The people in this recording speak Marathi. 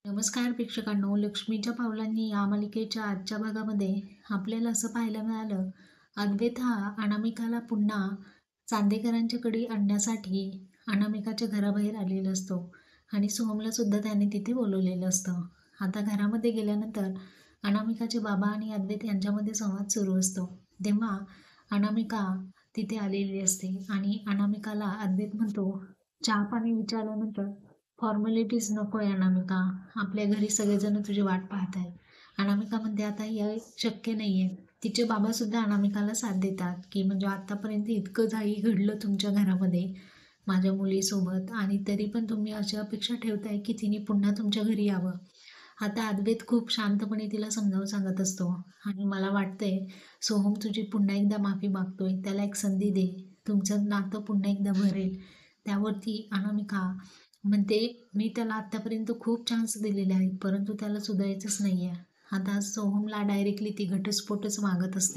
नमस्कार प्रेक्षकांनो, लक्ष्मीच्या पावलांनी या मालिकेच्या आजच्या भागामध्ये आपल्याला असं पाहायला मिळालं, अद्वैत हा अनामिकाला पुन्हा चांदेकरांच्याकडे आणण्यासाठी अनामिकाच्या घराबाहेर आलेला असतो आणि सोहमला सुद्धा त्याने तिथे बोलवलेलं असतं. आता घरामध्ये गेल्यानंतर अनामिकाचे बाबा आणि अद्वैत यांच्यामध्ये संवाद सुरू असतो. तेव्हा अनामिका तिथे आलेली असते आणि अनामिकाला अद्वैत म्हणतो, चहा पाणी विचारल्यानंतर फॉर्मॅलिटीज नको आहे अनामिका, आपल्या घरी सगळेजण तुझी वाट पाहत आहे. अनामिका म्हणते आता हे शक्य नाही आहे. तिचे बाबासुद्धा अनामिकाला साथ देतात की म्हणजे आत्तापर्यंत इतकं काही घडलं तुमच्या घरामध्ये माझ्या मुलीसोबत आणि तरी पण तुम्ही अशी अपेक्षा ठेवताय की तिने पुन्हा तुमच्या घरी यावं. आता अद्वैत खूप शांतपणे तिला समजावून सांगत असतो आणि मला वाटतंय सोहम तुझी पुन्हा एकदा माफी मागतोय, त्याला एक संधी दे, तुमचं नातं पुन्हा एकदा भरेल. त्यावरती अनामिका म्हणते, मी त्याला आत्तापर्यंत खूप चान्स दिलेले आहेत परंतु त्याला सुधारायचंच नाही आहे. आता सोहमला डायरेक्टली ती घटस्फोटच मागत असते.